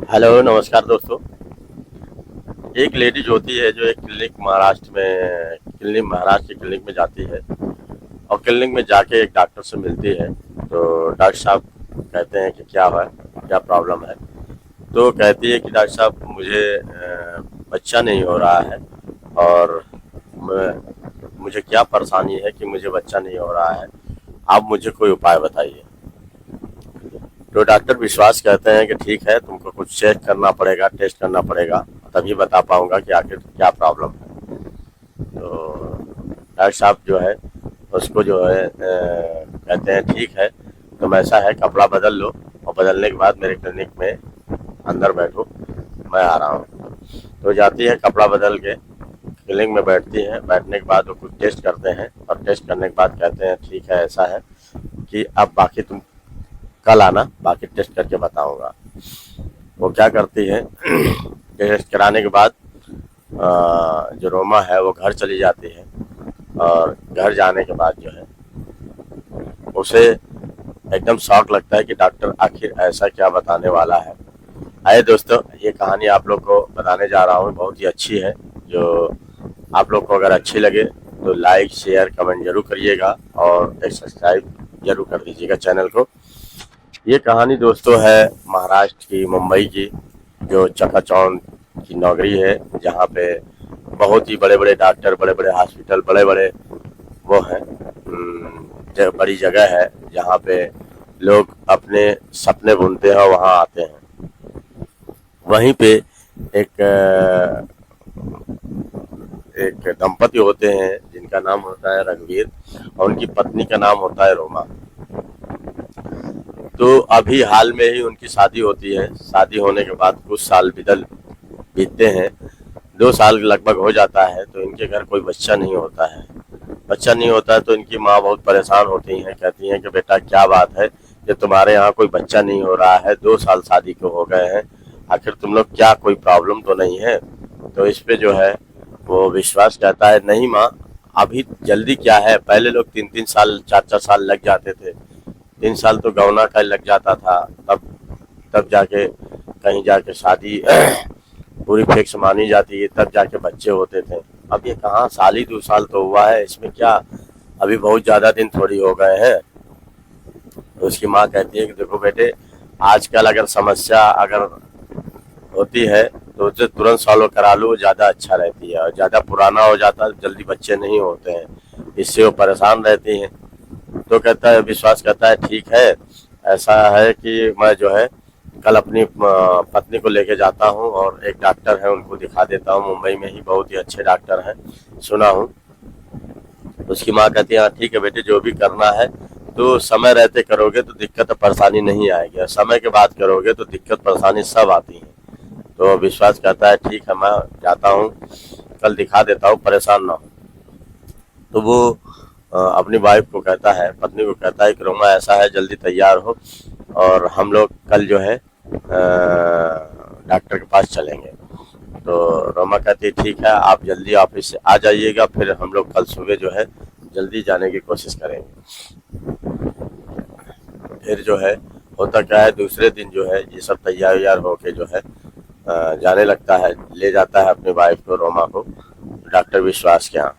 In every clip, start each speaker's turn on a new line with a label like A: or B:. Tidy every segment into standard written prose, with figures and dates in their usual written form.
A: Hello, नमस्कार दोस्तों। एक लेडीज होती है जो एक क्लिनिक महाराष्ट्र की क्लिनिक में जाती है और क्लिनिक में जाके एक डॉक्टर से मिलती है। तो डॉक्टर साहब कहते हैं कि क्या है, क्या प्रॉब्लम है। तो कहती है कि डॉक्टर साहब मुझे बच्चा नहीं हो रहा है और मुझे क्या परेशानी है कि मुझे बच्चा नहीं हो रहा है, आप मुझे कोई उपाय बताइए। तो डॉक्टर विश्वास कहते हैं कि ठीक है, तुमको कुछ चेक करना पड़ेगा, टेस्ट करना पड़ेगा, तभी बता पाऊंगा कि आखिर क्या प्रॉब्लम है। तो डॉक्टर साहब जो है उसको जो है कहते हैं ठीक है, तुम ऐसा है कपड़ा बदल लो और बदलने के बाद मेरे क्लिनिक में अंदर बैठो, मैं आ रहा हूँ। तो जाती है, कपड़ा बदल के क्लिनिक में बैठती है। बैठने के बाद वो कुछ टेस्ट करते हैं और टेस्ट करने के बाद कहते हैं ठीक है, ऐसा है कि अब बाकी तुम कल आना, बाकी टेस्ट करके बताऊंगा। वो क्या करती है टेस्ट कराने के बाद जो रोमा है वो घर चली जाती है और घर जाने के बाद जो है उसे एकदम शौक लगता है कि डॉक्टर आखिर ऐसा क्या बताने वाला है। आइए दोस्तों, ये कहानी आप लोग को बताने जा रहा हूँ, बहुत ही अच्छी है। जो आप लोग को अगर अच्छी लगे तो लाइक शेयर कमेंट जरूर करिएगा और एक सब्सक्राइब जरूर कर दीजिएगा चैनल को। ये कहानी दोस्तों है महाराष्ट्र की, मुंबई की, जो चकाचौंध की नगरी है, जहाँ पे बहुत ही बड़े बड़े डॉक्टर, बड़े बड़े हॉस्पिटल, बड़े बड़े वो हैं, बड़ी जगह है जहाँ पे लोग अपने सपने बुनते हैं और वहाँ आते हैं। वहीं पे एक एक दंपति होते हैं जिनका नाम होता है रघुवीर और उनकी पत्नी का नाम होता है रोमा। तो अभी हाल में ही उनकी शादी होती है। शादी होने के बाद कुछ साल बीतते हैं, 2 साल लगभग हो जाता है, तो इनके घर कोई बच्चा नहीं होता है। बच्चा नहीं होता है तो इनकी माँ बहुत परेशान होती हैं, कहती हैं कि बेटा क्या बात है कि तुम्हारे यहाँ कोई बच्चा नहीं हो रहा है, 2 साल शादी को हो गए हैं, आखिर तुम लोग क्या, कोई प्रॉब्लम तो नहीं है। तो इस पे जो है वो विश्वास कहता है नहीं माँ, अभी जल्दी क्या है, पहले लोग 3-3 साल 4-4 साल लग जाते थे, 3 साल तो गौना का लग जाता था, तब तब जाके कहीं जाके शादी पूरी फिक्स मानी जाती है, तब जाके बच्चे होते थे। अब ये कहाँ, साल ही 2 साल तो हुआ है, इसमें क्या अभी बहुत ज्यादा दिन थोड़ी हो गए हैं। तो उसकी माँ कहती है कि देखो बेटे, आजकल अगर समस्या अगर होती है तो उसे तुरंत सॉल्व करा लो, ज्यादा अच्छा रहती है। और ज्यादा पुराना हो जाता है, जल्दी बच्चे नहीं होते हैं, इससे वो परेशान रहती हैं। तो कहता है, विश्वास करता है ठीक है, ऐसा है कि मैं जो है कल अपनी पत्नी को लेके जाता हूँ और एक डॉक्टर है उनको दिखा देता हूँ, मुंबई में ही बहुत ही अच्छे डॉक्टर हैं, सुना हूँ। उसकी माँ कहती है हाँ ठीक है बेटे, जो भी करना है तो समय रहते करोगे तो दिक्कत परेशानी नहीं आएगी, और समय के बाद करोगे तो दिक्कत परेशानी सब आती है। तो विश्वास करता है ठीक है, मैं जाता हूँ, कल दिखा देता हूँ, परेशान ना हो। तो वो अपनी वाइफ को कहता है, पत्नी को कहता है कि रोमा ऐसा है, जल्दी तैयार हो और हम लोग कल जो है डॉक्टर के पास चलेंगे। तो रोमा कहती है ठीक है, आप जल्दी ऑफिस से आ जाइएगा, फिर हम लोग कल सुबह जो है जल्दी जाने की कोशिश करेंगे। फिर जो है होता क्या है, दूसरे दिन जो है ये सब तैयार व्यार होके जो है जाने लगता है, ले जाता है अपनी वाइफ को, रोमा को, डॉक्टर विश्वास के यहाँ।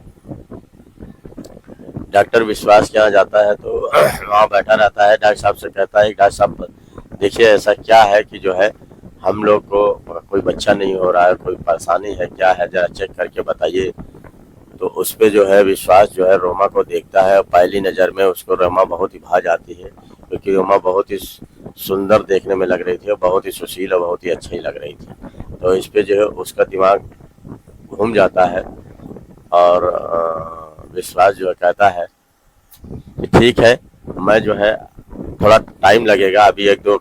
A: डॉक्टर विश्वास के यहाँ जाता है तो वहाँ बैठा रहता है, डॉक्टर साहब से कहता है डॉक्टर साहब देखिए ऐसा क्या है कि जो है हम लोग को कोई बच्चा नहीं हो रहा है, कोई परेशानी है, क्या है, जरा चेक करके बताइए। तो उस पे जो है विश्वास जो है रोमा को देखता है, पहली नज़र में उसको रोमा बहुत ही भा जाती है, क्योंकि रोमा बहुत ही सुंदर देखने में लग रही थी और बहुत ही सुशील और बहुत ही अच्छी लग रही थी। तो इस पे जो है उसका दिमाग घूम जाता है और विश्वास जो है कहता है कि ठीक है, मैं जो है थोड़ा टाइम लगेगा, अभी एक दो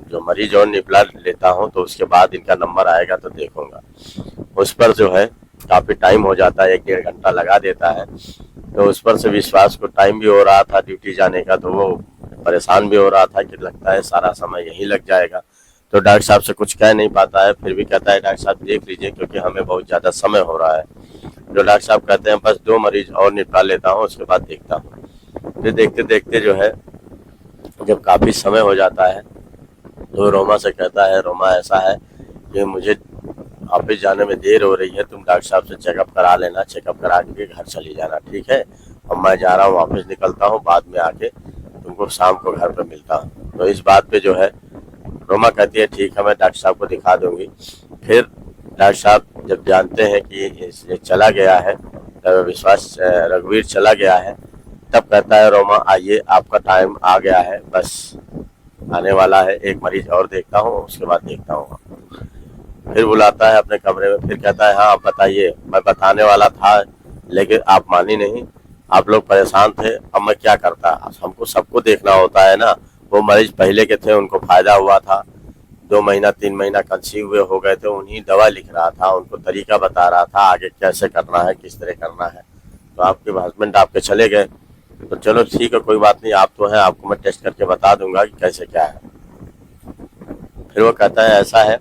A: जो मरीज और निपला लेता हूँ, तो उसके बाद इनका नंबर आएगा तो देखूंगा। उस पर जो है काफी टाइम हो जाता है, 1-1.5 घंटा लगा देता है। तो उस पर से विश्वास को टाइम भी हो रहा था ड्यूटी जाने का, तो वो परेशान भी हो रहा था कि लगता है सारा समय यही लग जाएगा। तो डॉक्टर साहब से कुछ कह नहीं पाता है, फिर भी कहता है डॉक्टर साहब देख लीजिए, क्योंकि हमें बहुत ज्यादा समय हो रहा है। जो डॉक्टर साहब कहते हैं बस 2 मरीज और निपटा लेता हूँ, उसके बाद देखता हूँ। फिर देखते देखते जो है जब काफी समय हो जाता है तो रोमा से कहता है, रोमा ऐसा है कि मुझे ऑफिस जाने में देर हो रही है, तुम डॉक्टर साहब से चेकअप करा लेना, चेकअप करा के घर चली जाना, ठीक है? और मैं जा रहा हूँ, ऑफिस निकलता हूँ, बाद में आके तुमको शाम को घर पे मिलता हूँ। तो इस बात पे जो है रोमा कहती है ठीक है, मैं डॉक्टर साहब को दिखा दूंगी। फिर डॉक्टर साहब जब जानते हैं कि ये चला गया है, विश्वास रघुवीर चला गया है, तब कहता है रोमा आइए, आपका टाइम आ गया है, बस आने वाला है, एक मरीज और देखता हूँ, उसके बाद देखता हूँ। फिर बुलाता है अपने कमरे में, फिर कहता है हाँ आप बताइए, मैं बताने वाला था लेकिन आप मानी नहीं, आप लोग परेशान थे, अब मैं क्या करता, हमको सबको देखना होता है ना। वो मरीज पहले के थे, उनको फायदा हुआ था, 2 महीना 3 महीना कंसीव हुए हो गए थे, उन्हीं दवा लिख रहा था, उनको तरीका बता रहा था आगे कैसे करना है, किस तरह करना है। तो आपके हस्बैंड आपके चले गए, तो चलो ठीक है, कोई बात नहीं, आप तो हैं, आपको मैं टेस्ट करके बता दूंगा कि कैसे क्या है। फिर वो कहता है ऐसा है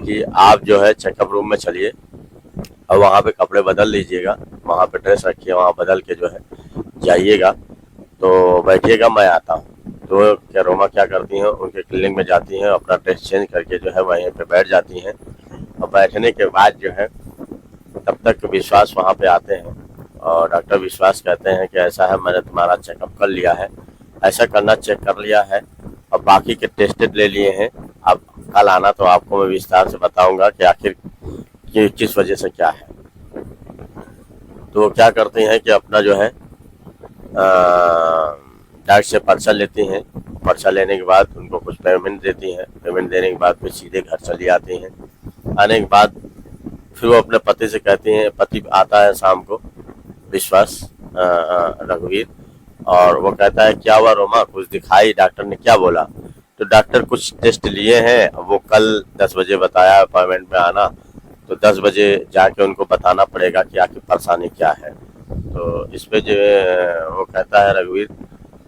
A: कि आप जो है चेकअप रूम में चलिए और वहाँ पे कपड़े बदल लीजिएगा, वहाँ पे ड्रेस रखिए, वहाँ बदल के जो है जाइएगा, तो बैठिएगा, मैं आता हूँ। तो क्या रोमा क्या करती हैं, उनके क्लिनिक में जाती हैं, अपना ड्रेस चेंज करके जो है वहीं पे बैठ जाती हैं। और बैठने के बाद जो है तब तक विश्वास वहाँ पे आते हैं और डॉक्टर विश्वास कहते हैं कि ऐसा है, मैंने तुम्हारा चेकअप कर लिया है, ऐसा करना चेक कर लिया है और बाकी के टेस्टेड ले लिए हैं। अब कल आना तो आपको मैं विस्तार से बताऊंगा कि आखिर किस वजह से क्या है। तो वो क्या करते हैं कि अपना जो है डॉक्टर से पर्चा लेती हैं, पर्चा लेने के बाद उनको कुछ पेमेंट देती हैं, पेमेंट देने के बाद फिर सीधे घर चली आती हैं। आने के बाद फिर वो अपने पति से कहती हैं, पति आता है शाम को, विश्वास रघुवीर, और वो कहता है क्या हुआ रोमा, कुछ दिखाई, डॉक्टर ने क्या बोला? तो डॉक्टर कुछ टेस्ट लिए हैं, वो कल 10 बजे बताया अपॉइंटमेंट में आना, तो 10 बजे जाके उनको बताना पड़ेगा कि आखिर परेशानी क्या है। तो इस पे जो वो कहता है रघुवीर,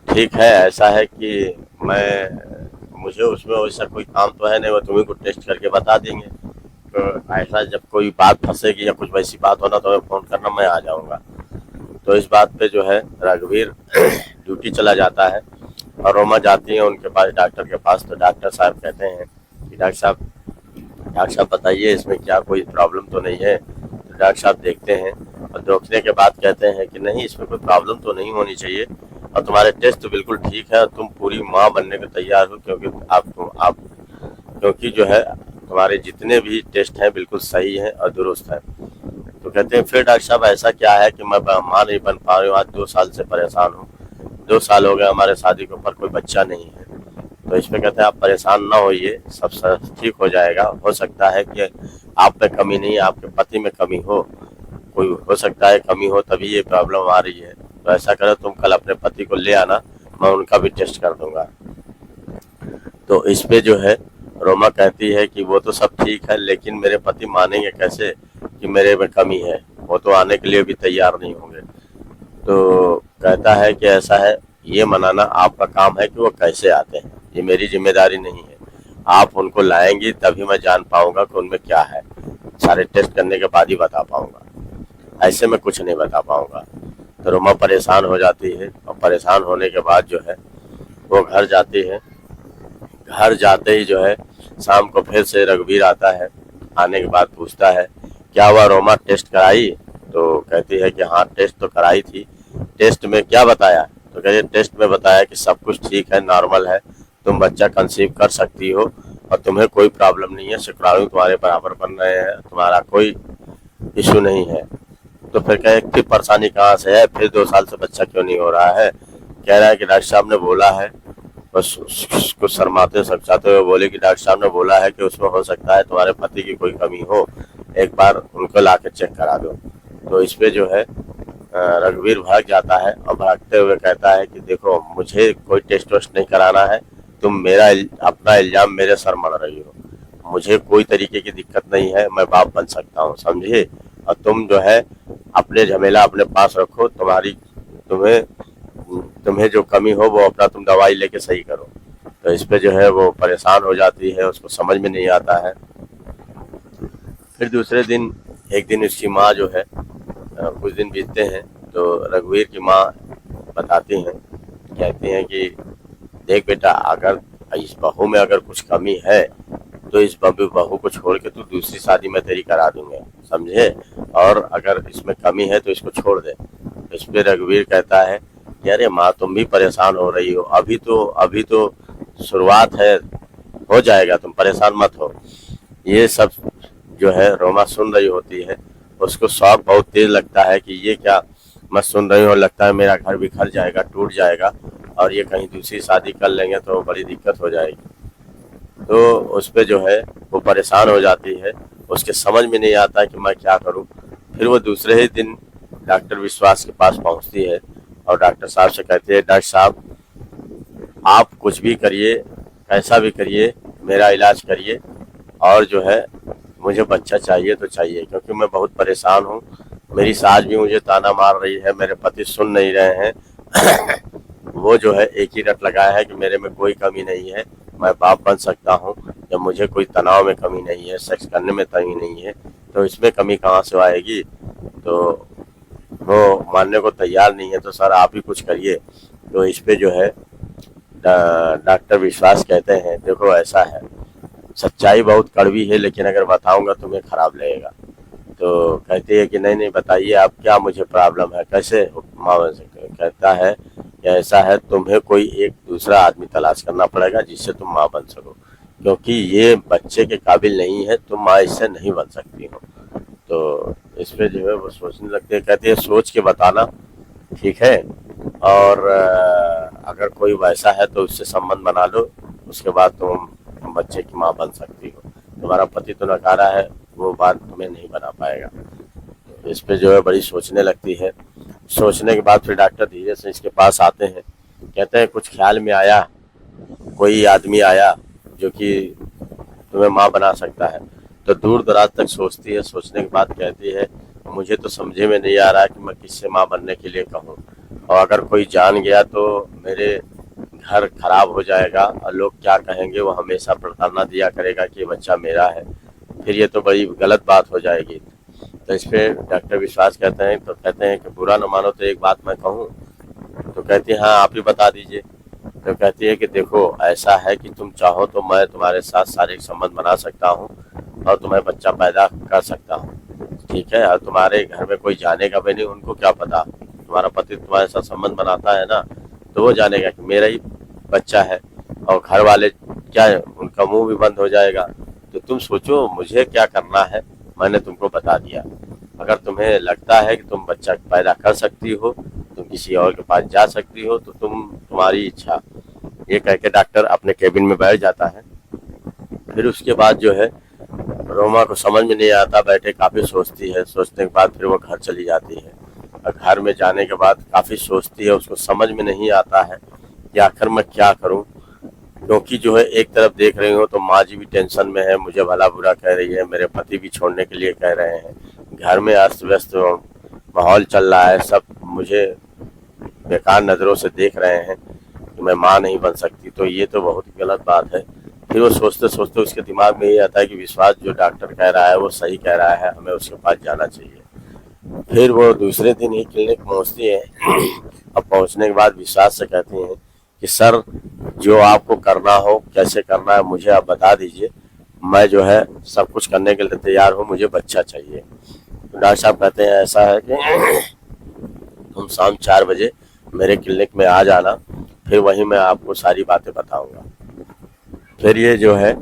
A: ठीक है, ऐसा है कि मुझे उसमें वैसा कोई काम तो है नहीं, वो तुम्हें को टेस्ट करके बता देंगे। तो ऐसा जब कोई बात फंसेगी या कुछ वैसी बात होना तो मैं फ़ोन करना, मैं आ जाऊँगा। तो इस बात पे जो है रघुवीर ड्यूटी चला जाता है और रोमा जाती है उनके पास, डॉक्टर के पास। तो डॉक्टर साहब कहते हैं कि डॉक्टर साहब बताइए इसमें क्या कोई प्रॉब्लम तो नहीं है? तो डॉक्टर साहब देखते हैं और देखने के बाद कहते हैं कि नहीं, इसमें कोई प्रॉब्लम तो नहीं होनी चाहिए और तुम्हारे टेस्ट तो बिल्कुल ठीक है, तुम पूरी माँ बनने को तैयार हो, क्योंकि जो है तुम्हारे जितने भी टेस्ट हैं बिल्कुल सही हैं और दुरुस्त हैं। तो कहते हैं फिर डॉक्टर साहब ऐसा क्या है कि मैं माँ नहीं बन पा रही हूँ, आज 2 साल से परेशान हूँ, 2 साल हो गए हमारे शादी के ऊपर, कोई बच्चा नहीं है। तो इसमें कहते हैं आप परेशान ना होइए, सब ठीक हो जाएगा। हो सकता है कि आप में कमी नहीं, आपके पति में कमी हो, कोई हो सकता है कमी हो, तभी ये प्रॉब्लम आ रही है। तो ऐसा करो, तुम कल अपने पति को ले आना, मैं उनका भी टेस्ट कर दूंगा। तो इस पे जो है रोमा कहती है कि वो तो सब ठीक है, लेकिन मेरे पति मानेंगे कैसे कि मेरे में कमी है, वो तो आने के लिए भी तैयार नहीं होंगे। तो कहता है कि ऐसा है, ये मनाना आपका काम है कि वो कैसे आते हैं, ये मेरी जिम्मेदारी नहीं है, आप उनको लाएंगी तभी मैं जान पाऊंगा कि उनमें क्या है, सारे टेस्ट करने के बाद ही बता पाऊंगा, ऐसे में कुछ नहीं बता पाऊंगा। तो रोमा परेशान हो जाती है और परेशान होने के बाद जो है वो घर जाती है। घर जाते ही जो है शाम को फिर से रघुवीर आता है, आने के बाद पूछता है क्या हुआ रोमा, टेस्ट कराई? तो कहती है कि हाँ टेस्ट तो कराई थी, टेस्ट में क्या बताया? तो कहती है टेस्ट में बताया कि सब कुछ ठीक है, नॉर्मल है, तुम बच्चा कंसीव कर सकती हो और तुम्हें कोई प्रॉब्लम नहीं है, शुक्राणु तुम्हारे बराबर बन रहे हैं, तुम्हारा कोई इशू नहीं है। तो फिर कहे फिर परेशानी कहाँ से है, फिर 2 साल से बच्चा क्यों नहीं हो रहा है? कह रहा है कि डॉक्टर साहब ने बोला है, बस कुछ शर्माते सकते हुए बोले कि डॉक्टर साहब ने बोला है कि उसमें हो सकता है तुम्हारे पति की कोई कमी हो, एक बार उनको ला के चेक करा दो। तो इस पे जो है रघुवीर भाग जाता है और भागते हुए कहता है कि देखो मुझे कोई टेस्ट वेस्ट नहीं कराना है, तुम अपना इल्जाम मेरे सर मढ़ रही हो, मुझे कोई तरीके की दिक्कत नहीं है, मैं बाप बन सकता हूँ, समझे? और तुम जो है अपने झमेला अपने पास रखो, तुम्हें जो कमी हो वो अपना तुम दवाई लेके सही करो। तो इस पे जो है वो परेशान हो जाती है, उसको समझ में नहीं आता है। फिर दूसरे दिन एक दिन उसकी माँ जो है कुछ दिन बीतते हैं तो रघुवीर की माँ बताती हैं, कहती हैं कि देख बेटा, अगर इस बहू में अगर कुछ कमी है तो इस बहू को छोड़ के तू दूसरी शादी मैं तेरी करा दूंगा, समझे, और अगर इसमें कमी है तो इसको छोड़ दे। इस पे रघुवीर कहता है कि अरे माँ तुम भी परेशान हो रही हो, अभी तो शुरुआत है, हो जाएगा, तुम परेशान मत हो। ये सब जो है रोमा सुन रही होती है, उसको शौक बहुत तेज लगता है कि ये क्या मैं सुन रही हूँ, लगता है मेरा घर बिखर जाएगा, टूट जाएगा और ये कहीं दूसरी शादी कर लेंगे तो बड़ी दिक्कत हो जाएगी। तो उस पे जो है वो परेशान हो जाती है, उसके समझ में नहीं आता कि मैं क्या करूं। फिर वो दूसरे ही दिन डॉक्टर विश्वास के पास पहुंचती है और डॉक्टर साहब से कहती है, डॉक्टर साहब आप कुछ भी करिए, कैसा भी करिए, मेरा इलाज करिए और जो है मुझे बच्चा चाहिए तो चाहिए, क्योंकि मैं बहुत परेशान हूँ। मेरी सास भी मुझे ताना मार रही है, मेरे पति सुन नहीं रहे हैं। वो जो है एक ही रट लगाया है कि मेरे में कोई कमी नहीं है, मैं बाप बन सकता हूँ, जब मुझे कोई तनाव में कमी नहीं है, सेक्स करने में कमी नहीं है, तो इसमें कमी कहाँ से आएगी। तो वो मानने को तैयार नहीं है, तो सर आप ही कुछ करिए। तो इस पे जो है डॉक्टर विश्वास कहते हैं, देखो ऐसा है, सच्चाई बहुत कड़वी है, लेकिन अगर बताऊंगा तुम्हें खराब लगेगा। तो कहती है कि नहीं नहीं बताइए आप, क्या मुझे प्रॉब्लम है, कैसे माँ बन सकते हो। कहता है कि ऐसा है, तुम्हें कोई एक दूसरा आदमी तलाश करना पड़ेगा जिससे तुम माँ बन सको, क्योंकि ये बच्चे के काबिल नहीं है, तुम माँ इससे नहीं बन सकती हो। तो इस पे जो है वो सोचने लगती है, कहती है सोच के बताना, ठीक है, और अगर कोई वैसा है तो उससे संबंध बना लो, उसके बाद तुम बच्चे की माँ बन सकती हो। तुम्हारा पति तो नकारा है, वो बात तुम्हें नहीं बना पाएगा। तो इस पे जो है बड़ी सोचने लगती है। सोचने के बाद फिर डॉक्टर धीरे से इसके पास आते हैं, कहते हैं कुछ ख्याल में आया, कोई आदमी आया जो कि तुम्हें माँ बना सकता है। तो दूर दराज तक सोचती है, सोचने के बाद कहती है मुझे तो समझे में नहीं आ रहा कि मैं किससे माँ बनने के लिए कहूँ, और अगर कोई जान गया तो मेरे घर खराब हो जाएगा और लोग क्या कहेंगे, वो हमेशा प्रताड़ना दिया करेगा कि ये बच्चा मेरा है, फिर ये तो बड़ी गलत बात हो जाएगी। तो इस पे डॉक्टर विश्वास कहते हैं, तो कहते हैं कि बुरा न मानो तो एक बात मैं कहूँ। तो कहती है हाँ आप ही बता दीजिए। तो कहती है कि देखो ऐसा है कि तुम चाहो तो मैं तुम्हारे साथ शारीरिक संबंध बना सकता हूँ और तुम्हें बच्चा पैदा कर सकता हूँ, ठीक है, और तुम्हारे घर में कोई जानेगा भी नहीं, उनको क्या पता, तुम्हारा पति तुम्हारे साथ संबंध बनाता है ना, तो वो जानेगा कि मेरा ही बच्चा है, और घर वाले क्या उनका मुंह भी बंद हो जाएगा। तो तुम सोचो मुझे क्या करना है, मैंने तुमको बता दिया। अगर तुम्हें लगता है कि तुम बच्चा पैदा कर सकती हो, तुम किसी और के पास जा सकती हो, तो तुम्हारी इच्छा। ये कह के डॉक्टर अपने केबिन में बैठ जाता है। फिर उसके बाद जो है रोमा को समझ में नहीं आता, बैठे काफ़ी सोचती है, सोचने के बाद फिर वो घर चली जाती है। और घर में जाने के बाद काफ़ी सोचती है, उसको समझ में नहीं आता है कि आखिर मैं क्या करूं, क्योंकि जो है एक तरफ देख रही हूँ तो माँ जी भी टेंशन में है, मुझे भला बुरा कह रही है, मेरे पति भी छोड़ने के लिए कह रहे हैं, घर में अस्त व्यस्त माहौल चल रहा है, सब मुझे बेकार नज़रों से देख रहे हैं कि मैं माँ नहीं बन सकती, तो ये तो बहुत गलत बात है। फिर वो सोचते सोचते उसके दिमाग में ये आता है कि विश्वास जो डॉक्टर कह रहा है वो सही कह रहा है, हमें उसके पास जाना चाहिए। फिर वो दूसरे दिन ही क्लिनिक पहुंचती है। अब पहुंचने के बाद विश्वास से कहती हैं कि सर जो आपको करना हो, कैसे करना है मुझे आप बता दीजिए, मैं जो है सब कुछ करने के लिए तैयार हूँ, मुझे बच्चा चाहिए। तो डॉक्टर साहब कहते हैं ऐसा है कि तुम शाम 4 बजे मेरे क्लिनिक में आ जाना, फिर वहीं मैं आपको सारी बातें बताऊंगा। फिर ये जो है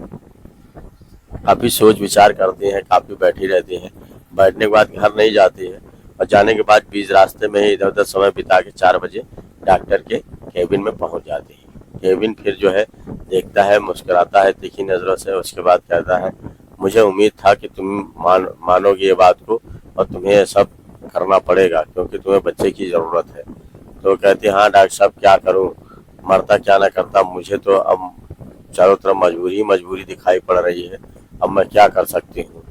A: काफ़ी सोच विचार करती हैं, काफ़ी बैठी रहती हैं। बैठने के बाद घर नहीं जाती है और जाने के बाद बीच रास्ते में ही इधर उधर समय बिता के 4 बजे डॉक्टर के केबिन में पहुंच जाती है। केबिन फिर जो है देखता है, मुस्कुराता है तीखी नज़रों से, उसके बाद कहता है मुझे उम्मीद था कि तुम मानोगी ये बात को और तुम्हें ये सब करना पड़ेगा क्योंकि तुम्हें बच्चे की ज़रूरत है। तो कहती है हाँ डॉक्टर साहब क्या करूँ, मरता क्या ना करता, मुझे तो अब चारों तरफ मजबूरी मजबूरी दिखाई पड़ रही है, अब मैं क्या कर सकती हूँ,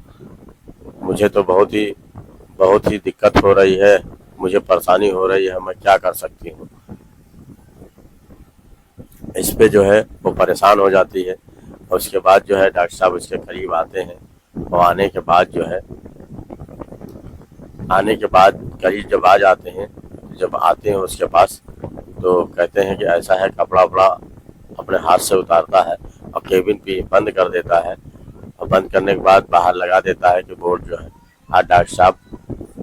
A: मुझे तो बहुत ही दिक्कत हो रही है, मुझे परेशानी हो रही है, मैं क्या कर सकती हूँ। इस पे जो है वो परेशान हो जाती है और उसके बाद जो है डॉक्टर साहब उसके करीब आते हैं और आने के बाद जो है करीब जब आ जाते हैं, जब आते हैं उसके पास तो कहते हैं कि ऐसा है कपड़ा वपड़ा अपने हाथ से उतारता है और केबिन पे बंद कर देता है, और बंद करने के बाद बाहर लगा देता है कि बोर्ड जो है आज डॉक्टर साहब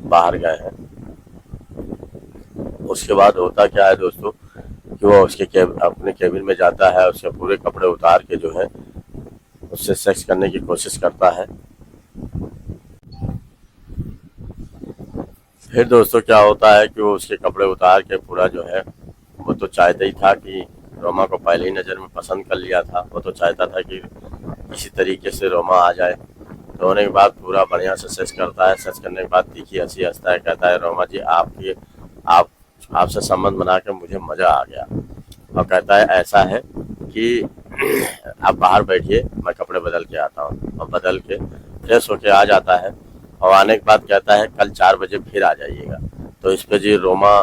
A: बाहर गए हैं। उसके बाद होता क्या है दोस्तों कि वो अपने केबिन में जाता है, उसके पूरे कपड़े उतार के जो है उससे सेक्स करने की कोशिश करता है। फिर दोस्तों क्या होता है कि वो उसके कपड़े उतार के पूरा जो है, वो तो चाहता ही था कि रोमा को पहले ही नज़र में पसंद कर लिया था, वो तो चाहता था कि किसी तरीके से रोमा आ जाए। तो होने के बाद पूरा बढ़िया से सेक्स करता है। सेक्स करने के बाद तीखी हंसी हंसता है, कहता है रोमा जी आप आपसे संबंध बना के मुझे मज़ा आ गया। और कहता है ऐसा है कि आप बाहर बैठिए, मैं कपड़े बदल के आता हूँ। और बदल के फ्रेश होके आ जाता है, और आने के बाद कहता है कल 4 बजे फिर आ जाइएगा। तो इस पे जी रोमा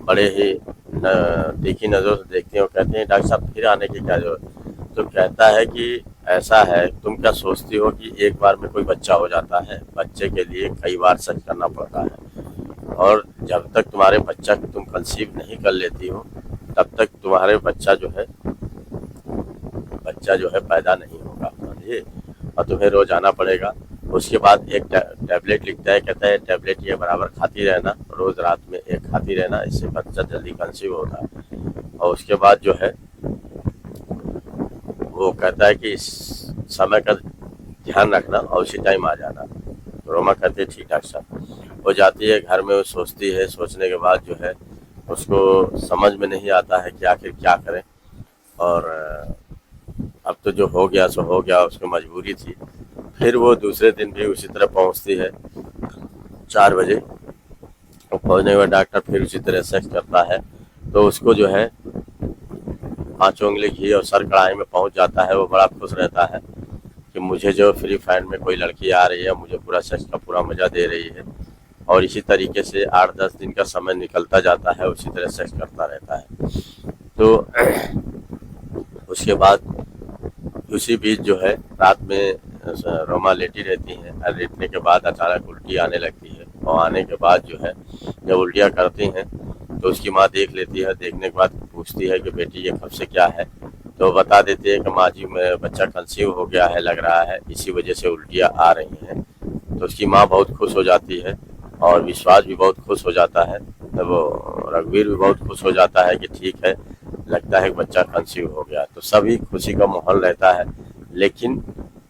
A: बड़े ही तीखी नज़रों से देखती हैं और कहते हैं डॉक्टर साहब फिर आने की क्या जरूरत। तो कहता है कि ऐसा है, तुम क्या सोचती हो कि एक बार में कोई बच्चा हो जाता है? बच्चे के लिए कई बार सेक्स करना पड़ता है, और जब तक तुम्हारे बच्चा तुम कंसीव नहीं कर लेती हो तब तक तुम्हारे बच्चा जो है पैदा नहीं होगा, समझिए, और तुम्हें रोज आना पड़ेगा। उसके बाद एक टैबलेट लिखता है, कहता है टैबलेट ये बराबर खाती रहना, रोज रात में एक खाती रहना, इससे बच्चा जल्दी कंसीव होता है। और उसके बाद जो है वो कहता है कि इस समय का ध्यान रखना और उसी टाइम आ जाना। तो रोमा कहती है ठीक डॉक्टर साहब। वो जाती है घर में, वो सोचती है, सोचने के बाद जो है उसको समझ में नहीं आता है कि आखिर क्या करें। और अब तो जो हो गया सो हो गया, उसकी मजबूरी थी। फिर वो दूसरे दिन भी उसी तरह पहुंचती है 4 बजे, और पहुंचने के बाद डॉक्टर फिर उसी तरह सेक्स करता है। तो उसको जो है 5 उंगली घी और सर कढ़ाई में पहुंच जाता है। वो बड़ा खुश रहता है कि मुझे जो फ्री फाइंड में कोई लड़की आ रही है, मुझे पूरा सेक्स का पूरा मज़ा दे रही है। और इसी तरीके से 8-10 दिन का समय निकलता जाता है, उसी तरह सेक्स करता रहता है। तो उसके बाद उसी बीच जो है रात में रोमा लेटी रहती है, और लेटने के बाद अचानक उल्टी आने लगती है। और आने के बाद जो है जब उल्टियाँ करती हैं तो उसकी माँ देख लेती है। देखने के बाद पूछती है कि बेटी ये कब से क्या है? तो बता देती है कि माँ जी मैं बच्चा कंसीव हो गया है लग रहा है, इसी वजह से उल्टियाँ आ रही हैं। तो उसकी माँ बहुत खुश हो जाती है, और विश्वास भी बहुत खुश हो जाता है। तो वो रघुवीर भी बहुत खुश हो जाता है कि ठीक है, लगता है कि बच्चा कंसीव हो गया। तो सभी खुशी का माहौल रहता है।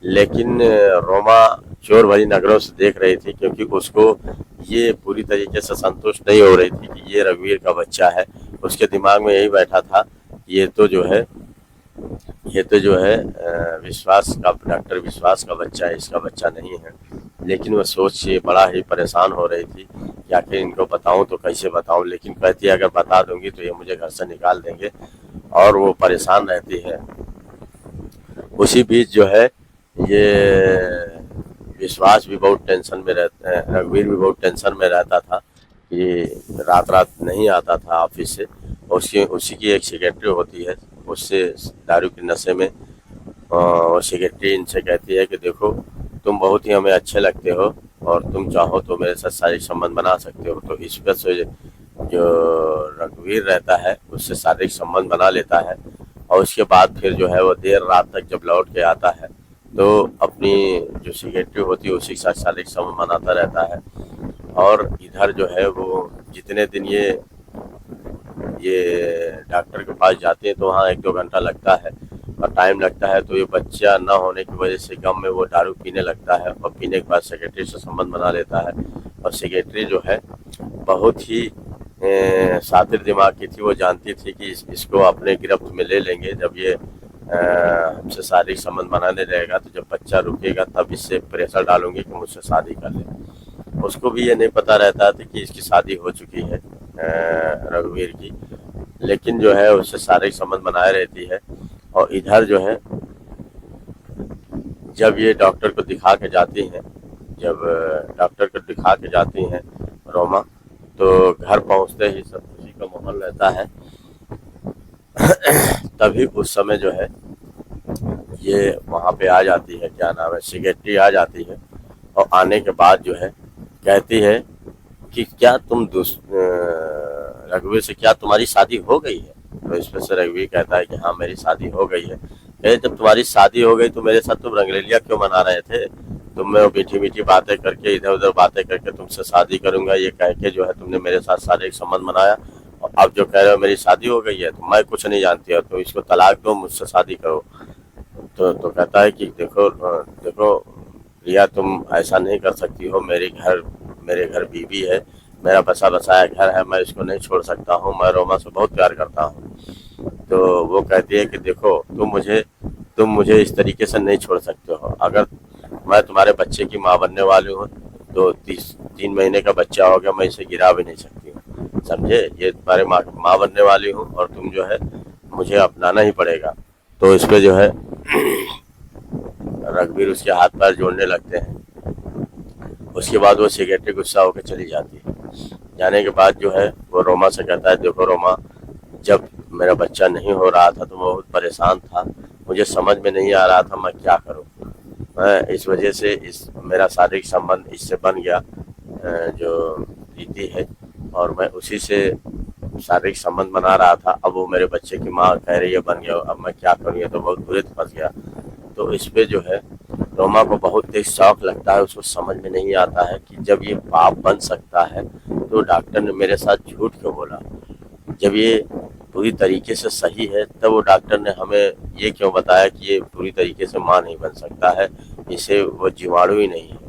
A: लेकिन रोमा चोर भरी नजरों से देख रही थी, क्योंकि उसको ये पूरी तरीके से संतुष्ट नहीं हो रही थी कि ये रघुवीर का बच्चा है। उसके दिमाग में यही बैठा था ये तो जो है विश्वास का, डॉक्टर विश्वास का बच्चा है, इसका बच्चा नहीं है। लेकिन वह सोच से बड़ा ही परेशान हो रही थी कि आखिर इनको बताऊं तो कैसे बताऊं। लेकिन कहती है अगर बता दूंगी तो ये मुझे घर से निकाल देंगे, और वो परेशान रहती है। उसी बीच जो है ये विश्वास भी बहुत टेंशन में रहता है, रघुवीर भी बहुत टेंशन में रहता था कि रात नहीं आता था ऑफिस से। उसी की एक सेक्रेटरी होती है, उससे दारू के नशे में और सेक्रेटरी इनसे कहती है कि देखो तुम बहुत ही हमें अच्छे लगते हो, और तुम चाहो तो मेरे साथ शारीरिक संबंध बना सकते हो। तो इस पर से जो रघुवीर रहता है उससे शारीरिक संबंध बना लेता है। और उसके बाद फिर जो है वो देर रात तक जब लौट के आता है तो अपनी जो सेक्रेटरी होती है उसी के साथ शारीरिक संबंध बनाता रहता है। और इधर जो है वो जितने दिन ये डॉक्टर के पास जाते हैं तो वहाँ 1-2 घंटा लगता है और टाइम लगता है। तो ये बच्चा न होने की वजह से गम में वो दारू पीने लगता है, और पीने के बाद सेक्रेटरी से संबंध बना लेता है। और सेक्रेटरी जो है बहुत ही शातिर दिमाग की थी, वो जानती थी कि इसको अपने गिरफ्त में ले लेंगे। जब ये हमसे शारीरिक संबंध बनाने रहेगा तो जब बच्चा रुकेगा तब इससे प्रेशर डालूंगी कि मुझसे शादी कर ले। उसको भी ये नहीं पता रहता था कि इसकी शादी हो चुकी है रघुवीर की, लेकिन जो है उससे शारीरिक संबंध बनाए रहती है। और इधर जो है जब ये डॉक्टर को दिखा के जाती हैं, रोमा, तो घर पहुंचते ही सब खुशी का माहौल रहता है। तभी उस समय जो है ये वहाँ पे आ जाती है, क्या नाम है, सेक्रेटरी आ जाती है। और आने के बाद जो है कहती है कि क्या तुम रघुवीर से क्या तुम्हारी शादी हो गई है? तो इस पर से रघुवीर कहता है कि हाँ मेरी शादी हो गई है। कहे जब तुम्हारी शादी हो गई तो मेरे साथ तुम रंगरेलिया क्यों मना रहे थे? तुम मैं मीठी मीठी बातें करके इधर उधर बातें करके तुमसे शादी करूंगा ये कह के जो है तुमने मेरे साथ शारीरिक संबंध बनाया, और अब जो कह रहे हो मेरी शादी हो गई है तो मैं कुछ नहीं जानती हो तो इसको तलाक दो, मुझसे शादी करो। तो कहता है कि देखो देखो रिया, तुम ऐसा नहीं कर सकती हो। मेरे घर बीवी है, मेरा बसा बसाया घर है, मैं इसको नहीं छोड़ सकता हूँ, मैं रोमा से बहुत प्यार करता हूँ। तो वो कहती है कि देखो तुम मुझे इस तरीके से नहीं छोड़ सकते हो। अगर मैं तुम्हारे बच्चे की माँ बनने वाली हूँ तो 3 महीने का बच्चा हो गया, मैं इसे गिरा भी नहीं सकती हूँ, समझे? ये तुम्हारे माँ बनने वाली हूँ और तुम जो है मुझे अपनाना ही पड़ेगा। तो इस पे जो है रघुवीर उसके हाथ पैर जोड़ने लगते हैं। उसके बाद वो सेक्रेटरी गुस्सा होकर चली जाती है। जाने के बाद जो है वो रोमा से कहता है देखो रोमा, जब मेरा बच्चा नहीं हो रहा था तो मैं बहुत परेशान था, मुझे समझ में नहीं आ रहा था मैं क्या करूं। मैं इस वजह से मेरा शारीरिक संबंध इससे बन गया, जो प्रीति है, और मैं उसी से शारीरिक संबंध बना रहा था। अब वो मेरे बच्चे की माँ कह रही है बन गया, अब मैं क्या करूँ, ये तो बहुत बुरे फंस गया। तो इस पे जो है रोमा को बहुत तेज शौक लगता है, उसको समझ में नहीं आता है कि जब ये बाप बन सकता है तो डॉक्टर ने मेरे साथ झूठ क्यों बोला। जब ये पूरी तरीके से सही है तब वो डॉक्टर ने हमें ये क्यों बताया कि ये पूरी तरीके से माँ नहीं बन सकता है, इसे वो जीवाणु ही नहीं है।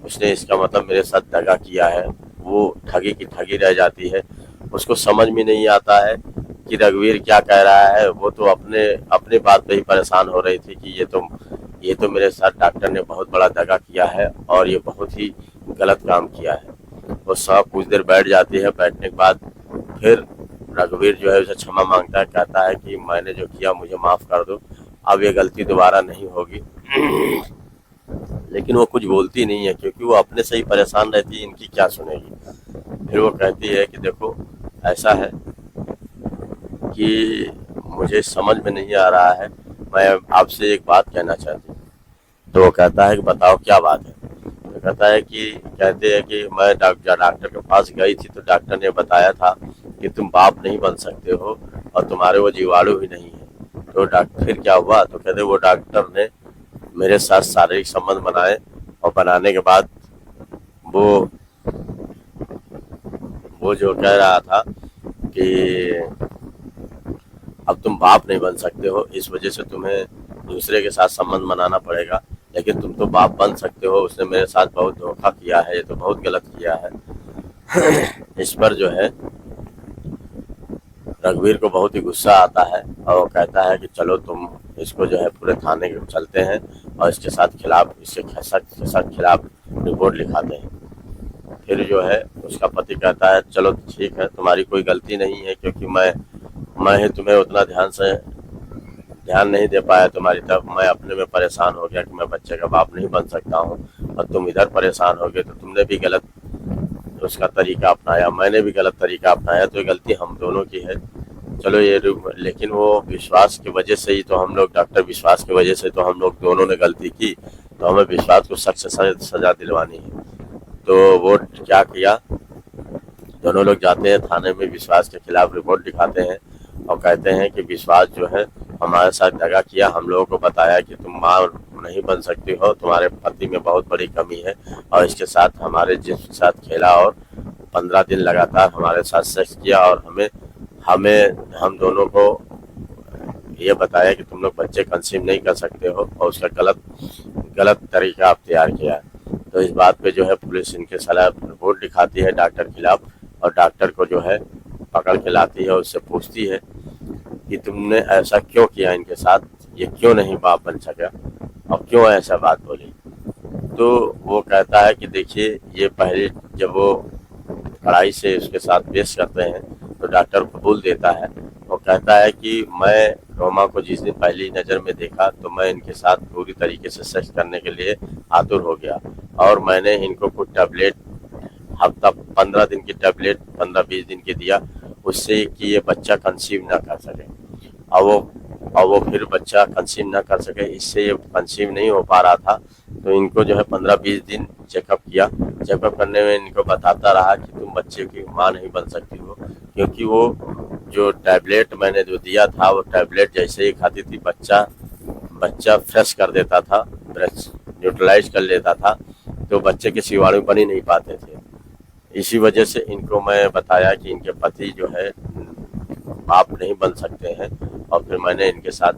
A: उसने इसका मतलब मेरे साथ दगा किया है। वो ठगी की ठगी रह जाती है। उसको समझ में नहीं आता है कि रघुवीर क्या कह रहा है। वो तो अपने बात पे ही परेशान हो रही थी कि ये तो मेरे साथ डॉक्टर ने बहुत बड़ा दगा किया है और ये बहुत ही गलत काम किया है। वो सब कुछ देर बैठ जाती है। बैठने के बाद फिर रघुवीर जो है उसे क्षमा मांगता है, कहता है कि मैंने जो किया मुझे माफ कर दो, अब ये गलती दोबारा नहीं होगी। लेकिन वो कुछ बोलती नहीं है क्योंकि वो अपने से ही परेशान रहती है, इनकी क्या सुनेगी। फिर वो कहती है कि देखो ऐसा है कि मुझे समझ में नहीं आ रहा है, मैं आपसे एक बात कहना चाहती हूँ। तो वो कहता है कि बताओ क्या बात है। तो कहता है कि कहते हैं कि मैं डॉक्टर के पास गई थी तो डॉक्टर ने बताया था कि तुम बाप नहीं बन सकते हो और तुम्हारे वो जीवाणु भी नहीं है। तो डॉक्टर फिर क्या हुआ? तो कहते वो डॉक्टर ने मेरे साथ शारीरिक संबंध बनाए और बनाने के बाद वो वो जो कह रहा था कि अब तुम बाप नहीं बन सकते हो, इस वजह से तुम्हें दूसरे के साथ संबंध बनाना पड़ेगा, लेकिन तुम तो बाप बन सकते हो। उसने मेरे साथ बहुत धोखा किया है, ये तो बहुत गलत किया है। इस पर जो है रघुवीर को बहुत ही गुस्सा आता है और वो कहता है कि चलो तुम इसको जो है पूरे थाने के चलते हैं और इसके साथ खिलाफ रिपोर्ट लिखाते हैं। फिर जो है उसका पति कहता है चलो ठीक है, तुम्हारी कोई गलती नहीं है, क्योंकि मैं ही तुम्हें उतना ध्यान नहीं दे पाया तुम्हारी तरफ। मैं अपने में परेशान हो गया कि मैं बच्चे का बाप नहीं बन सकता हूँ और तुम इधर परेशान हो गए, तो तुमने भी गलत उसका तरीका अपनाया, मैंने भी गलत तरीका अपनाया, तो ये गलती हम दोनों की है। चलो ये लेकिन वो विश्वास की वजह से ही तो हम लोग डॉक्टर विश्वास की वजह से तो हम लोग दोनों ने गलती की, तो हमें विश्वास को सख्त से सजा दिलवानी है। तो वो क्या किया, दोनों लोग जाते हैं थाने में, विश्वास के खिलाफ रिपोर्ट लिखाते हैं और कहते हैं कि विश्वास जो है हमारे साथ दगा किया, हम लोगों को बताया कि तुम माँ नहीं बन सकती हो, तुम्हारे पति में बहुत बड़ी कमी है, और इसके साथ हमारे जिसके साथ खेला और 15 दिन लगातार हमारे साथ सेक्स किया और हम दोनों को ये बताया कि तुम लोग बच्चे कंसीव नहीं कर सकते हो, और उसका गलत तरीका आप तैयार किया। तो इस बात पे जो है पुलिस इनके सलाह रिपोर्ट लिखाती है डॉक्टर के खिलाफ, और डॉक्टर को जो है पकड़ के लाती है, उससे पूछती है कि तुमने ऐसा क्यों किया इनके साथ, ये क्यों नहीं बाप बन सका और क्यों ऐसा बात बोली। तो वो कहता है कि देखिए, ये पहले जब वो कड़ाई से उसके साथ पेश करते हैं तो डॉक्टर कबूल देता है। वो कहता है कि मैं रोमा को जिस दिन पहली नज़र में देखा तो मैं इनके साथ पूरी तरीके से सेक्स करने के लिए आतुर हो गया, और मैंने इनको कुछ टैबलेट हफ्ता 15 दिन की टैबलेट 15-20 दिन की दिया, उससे कि ये बच्चा कंसीव ना कर सके। और वो फिर बच्चा कंसीव ना कर सके, इससे ये कंसीव नहीं हो पा रहा था। तो इनको जो है 15-20 दिन चेकअप किया। चेकअप करने में इनको बताता रहा कि तुम बच्चे की माँ नहीं बन सकती हो, क्योंकि वो जो टैबलेट मैंने जो दिया था वो टैबलेट जैसे ही खाती थी बच्चा फ्रेश कर देता था, ब्रेस्ट न्यूट्रलाइज कर लेता था, तो बच्चे के जीवाणु बन ही नहीं पाते थे। इसी वजह से इनको मैं बताया कि इनके पति जो है बाप नहीं बन सकते हैं, और फिर मैंने इनके साथ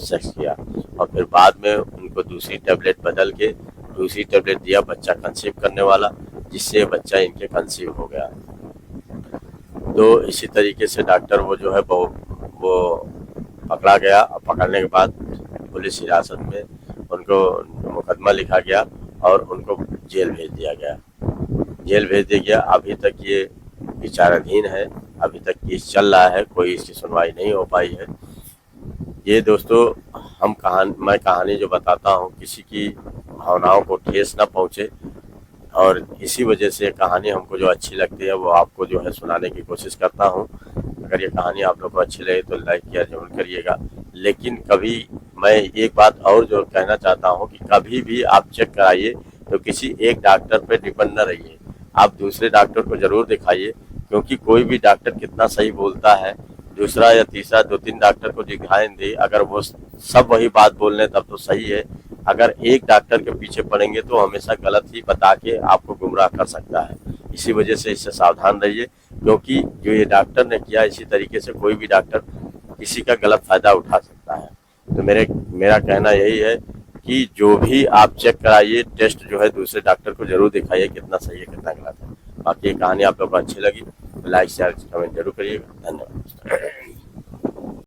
A: सेक्स किया, और फिर बाद में उनको दूसरी टैबलेट बदल के दूसरी टैबलेट दिया बच्चा कंसीव करने वाला, जिससे बच्चा इनके कंसीव हो गया। तो इसी तरीके से डॉक्टर वो जो है वो पकड़ा गया, और पकड़ने के बाद पुलिस हिरासत में उनको मुकदमा लिखा गया और उनको जेल भेज दिया गया। अभी तक ये विचाराधीन है, अभी तक केस चल रहा है, कोई इसकी सुनवाई नहीं हो पाई है। ये दोस्तों मैं कहानी जो बताता हूँ किसी की भावनाओं को ठेस न पहुँचे, और इसी वजह से कहानी हमको जो अच्छी लगती है वो आपको जो है सुनाने की कोशिश करता हूँ। अगर ये कहानी आप लोग को अच्छी लगे तो लाइक किया जरूर करिएगा। लेकिन कभी मैं एक बात और जो कहना चाहता हूँ कि कभी भी आप चेक कराइए तो किसी एक डॉक्टर पे डिपेंड न रहिए, आप दूसरे डॉक्टर को जरूर दिखाइए, क्योंकि कोई भी डॉक्टर कितना सही बोलता है, दूसरा या तीसरा 2-3 डॉक्टर को दिखाएं दे, अगर वो सब वही बात बोल रहे तब तो सही है। अगर एक डॉक्टर के पीछे पड़ेंगे तो हमेशा गलत ही बता के आपको गुमराह कर सकता है। इसी वजह से इससे सावधान रहिए, क्योंकि जो ये डॉक्टर ने किया इसी तरीके से कोई भी डॉक्टर किसी का गलत फायदा उठा सकता है। तो मेरा कहना यही है कि जो भी आप चेक कराइए, टेस्ट जो है दूसरे डॉक्टर को जरूर दिखाइए कितना सही है कितना गलत है। बाकी ये कहानी आप लोग को अच्छी लगी तो लाइक शेयर कमेंट जरूर करिएगा। धन्यवाद।